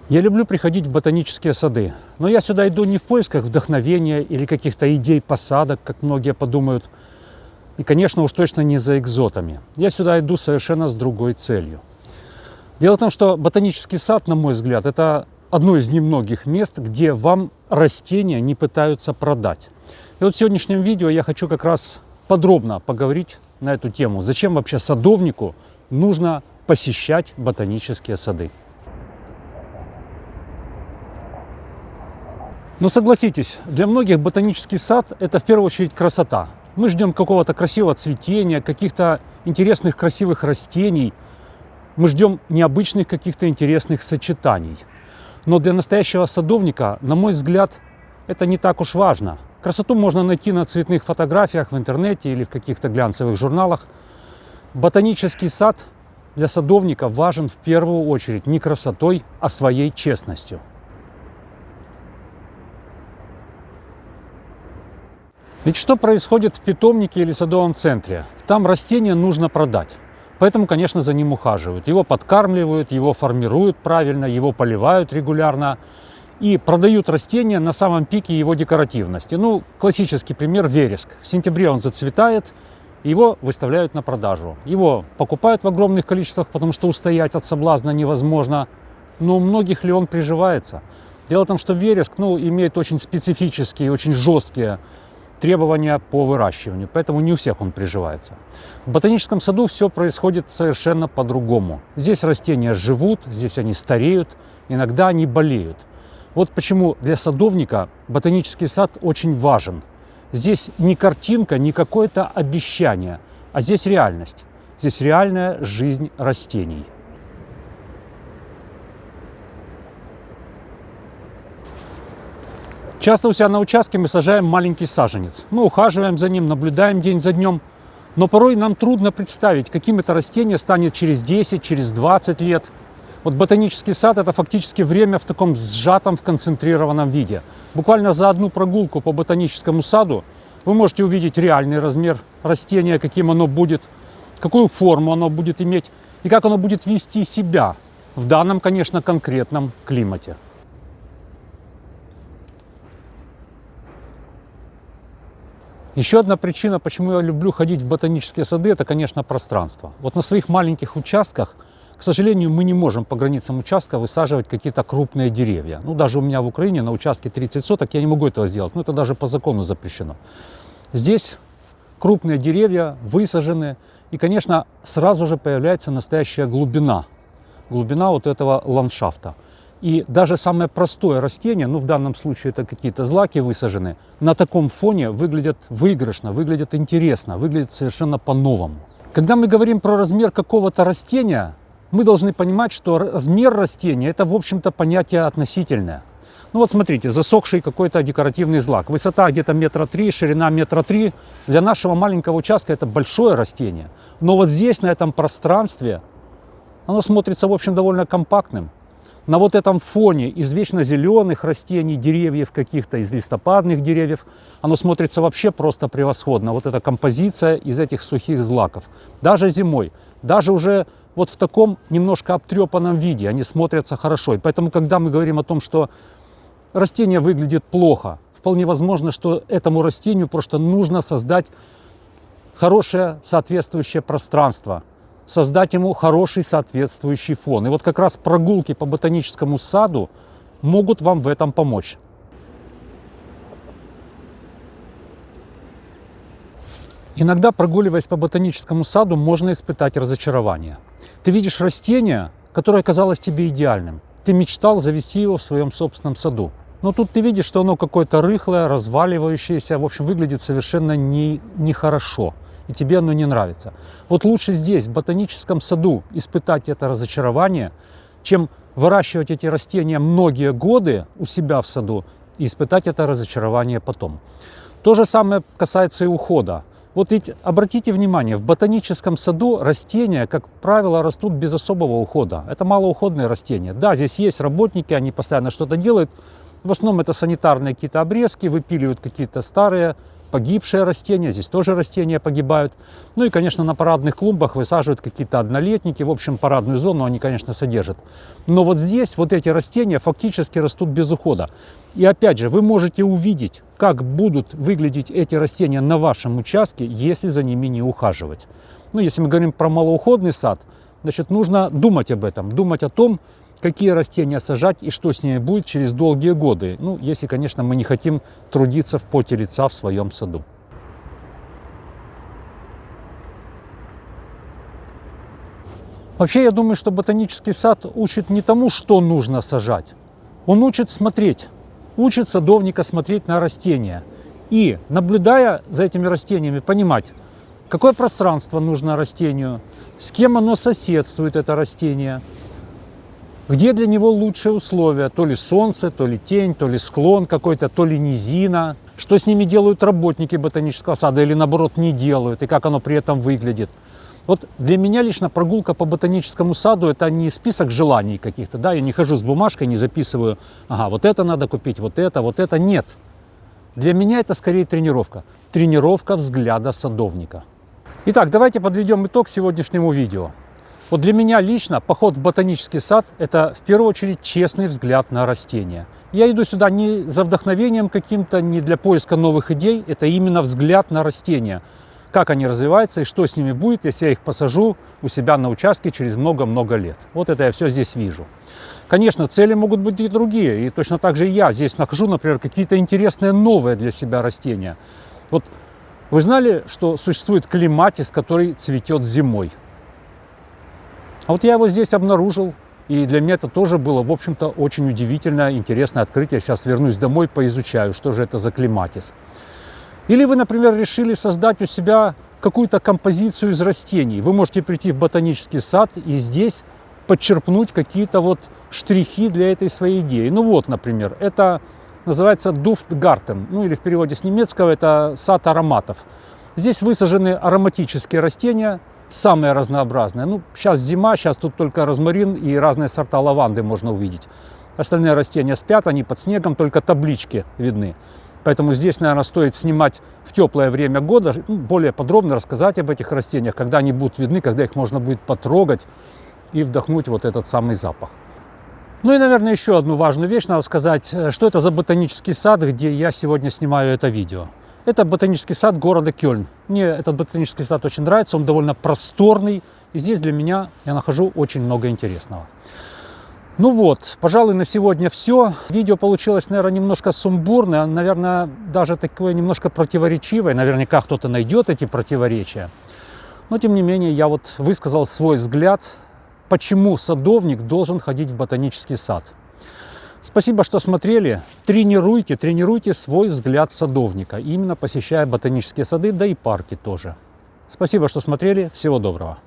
Я люблю приходить в ботанические сады, но я сюда иду не в поисках вдохновения или каких-то идей посадок, как многие подумают, и, конечно, уж точно не за экзотами. Я сюда иду совершенно с другой целью. Дело в том, что ботанический сад, на мой взгляд, это одно из немногих мест, где вам растения не пытаются продать. И вот в сегодняшнем видео я хочу как раз подробно поговорить на эту тему. Зачем вообще садовнику нужно посещать ботанические сады? Но согласитесь, для многих ботанический сад – это в первую очередь красота. Мы ждем какого-то красивого цветения, каких-то интересных красивых растений. Мы ждем необычных каких-то интересных сочетаний. Но для настоящего садовника, на мой взгляд, это не так уж важно. Красоту можно найти на цветных фотографиях в интернете или в каких-то глянцевых журналах. Ботанический сад для садовника важен в первую очередь не красотой, а своей честностью. Ведь что происходит в питомнике или садовом центре? Там растение нужно продать. Поэтому, конечно, за ним ухаживают. Его подкармливают, его формируют правильно, его поливают регулярно. И продают растения на самом пике его декоративности. Ну, классический пример – вереск. В сентябре он зацветает, его выставляют на продажу. Его покупают в огромных количествах, потому что устоять от соблазна невозможно. Но у многих ли он приживается? Дело в том, что вереск имеет очень специфические, очень жесткие требования по выращиванию, поэтому не у всех он приживается. В ботаническом саду все происходит совершенно по-другому. Здесь растения живут, здесь они стареют, иногда они болеют. Вот почему для садовника ботанический сад очень важен. Здесь не картинка, не какое-то обещание, а здесь реальность. Здесь реальная жизнь растений. Часто у себя на участке мы сажаем маленький саженец. Мы ухаживаем за ним, наблюдаем день за днем. Но порой нам трудно представить, каким это растение станет через 10, через 20 лет. Вот ботанический сад – это фактически время в таком сжатом, в концентрированном виде. Буквально за одну прогулку по ботаническому саду вы можете увидеть реальный размер растения, каким оно будет, какую форму оно будет иметь и как оно будет вести себя в данном, конечно, конкретном климате. Еще одна причина, почему я люблю ходить в ботанические сады, это, конечно, пространство. Вот на своих маленьких участках, к сожалению, мы не можем по границам участка высаживать какие-то крупные деревья. Даже у меня в Украине на участке 30 соток я не могу этого сделать. Это даже по закону запрещено. Здесь крупные деревья высажены, и, конечно, сразу же появляется настоящая глубина. Глубина вот этого ландшафта. И даже самое простое растение, в данном случае это какие-то злаки высажены, на таком фоне выглядят выигрышно, выглядят интересно, выглядят совершенно по-новому. Когда мы говорим про размер какого-то растения, мы должны понимать, что размер растения – это, в общем-то, понятие относительное. Вот смотрите, засохший какой-то декоративный злак. Высота где-то 1,3 м, ширина 1,3 м. Для нашего маленького участка это большое растение. Но вот здесь, на этом пространстве, оно смотрится, в общем, довольно компактным. На вот этом фоне из вечно зеленых растений, деревьев каких-то, из листопадных деревьев, оно смотрится вообще просто превосходно. Вот эта композиция из этих сухих злаков. Даже зимой, даже уже вот в таком немножко обтрепанном виде они смотрятся хорошо. И поэтому, когда мы говорим о том, что растение выглядит плохо, вполне возможно, что этому растению просто нужно создать хорошее соответствующее пространство. Создать ему хороший соответствующий фон. И вот как раз прогулки по ботаническому саду могут вам в этом помочь. Иногда, прогуливаясь по ботаническому саду, можно испытать разочарование. Ты видишь растение, которое казалось тебе идеальным. Ты мечтал завести его в своем собственном саду. Но тут ты видишь, что оно какое-то рыхлое, разваливающееся, в общем, выглядит совершенно нехорошо. И тебе оно не нравится. Вот лучше здесь, в ботаническом саду, испытать это разочарование, чем выращивать эти растения многие годы у себя в саду и испытать это разочарование потом. То же самое касается и ухода. Вот ведь обратите внимание, в ботаническом саду растения, как правило, растут без особого ухода. Это малоуходные растения. Да, здесь есть работники, они постоянно что-то делают. В основном это санитарные какие-то обрезки, выпиливают какие-то старые погибшие растения, здесь тоже растения погибают. Ну и, конечно, на парадных клумбах высаживают какие-то однолетники, в общем, парадную зону они, конечно, содержат. Но вот здесь вот эти растения фактически растут без ухода. И опять же, вы можете увидеть, как будут выглядеть эти растения на вашем участке, если за ними не ухаживать. Ну, если мы говорим про малоуходный сад, значит, нужно думать об этом, думать о том, какие растения сажать и что с ними будет через долгие годы. Ну, если, конечно, мы не хотим трудиться в поте лица в своем саду. Вообще, я думаю, что ботанический сад учит не тому, что нужно сажать. Он учит смотреть, учит садовника смотреть на растения. И, наблюдая за этими растениями, понимать, какое пространство нужно растению, с кем оно соседствует, это растение, где для него лучшие условия, то ли солнце, то ли тень, то ли склон какой-то, то ли низина, что с ними делают работники ботанического сада или наоборот не делают, и как оно при этом выглядит. Вот для меня лично прогулка по ботаническому саду – это не список желаний каких-то, да, я не хожу с бумажкой, не записываю, ага, вот это надо купить, вот это, нет. Для меня это скорее тренировка, тренировка взгляда садовника. Итак, давайте подведем итог сегодняшнему видео. Вот для меня лично поход в ботанический сад – это в первую очередь честный взгляд на растения. Я иду сюда не за вдохновением каким-то, не для поиска новых идей, это именно взгляд на растения. Как они развиваются и что с ними будет, если я их посажу у себя на участке через много-много лет. Вот это я все здесь вижу. Конечно, цели могут быть и другие, и точно так же и я здесь нахожу, например, какие-то интересные новые для себя растения. Вот вы знали, что существует клематис, который цветет зимой? А вот я его здесь обнаружил, и для меня это тоже было, в общем-то, очень удивительное, интересное открытие. Сейчас вернусь домой, поизучаю, что же это за клематис. Или вы, например, решили создать у себя какую-то композицию из растений. Вы можете прийти в ботанический сад и здесь подчерпнуть какие-то вот штрихи для этой своей идеи. Ну вот, например, это называется Duftgarten, ну или в переводе с немецкого это сад ароматов. Здесь высажены ароматические растения, самые разнообразные. Ну, сейчас зима, сейчас тут только розмарин и разные сорта лаванды можно увидеть. Остальные растения спят, они под снегом, только таблички видны. Поэтому здесь, наверное, стоит снимать в теплое время года, более подробно рассказать об этих растениях, когда они будут видны, когда их можно будет потрогать и вдохнуть вот этот самый запах. Ну и, наверное, еще одну важную вещь надо сказать, что это за ботанический сад, где я сегодня снимаю это видео. Это ботанический сад города Кёльн. Мне этот ботанический сад очень нравится, он довольно просторный, и здесь для меня я нахожу очень много интересного. Ну вот, пожалуй, на сегодня все. Видео получилось, наверное, немножко сумбурное, наверное, даже такое немножко противоречивое. Наверняка кто-то найдет эти противоречия. Но, тем не менее, я вот высказал свой взгляд, почему садовник должен ходить в ботанический сад. Спасибо, что смотрели. Тренируйте свой взгляд садовника, именно посещая ботанические сады, да и парки тоже. Спасибо, что смотрели. Всего доброго.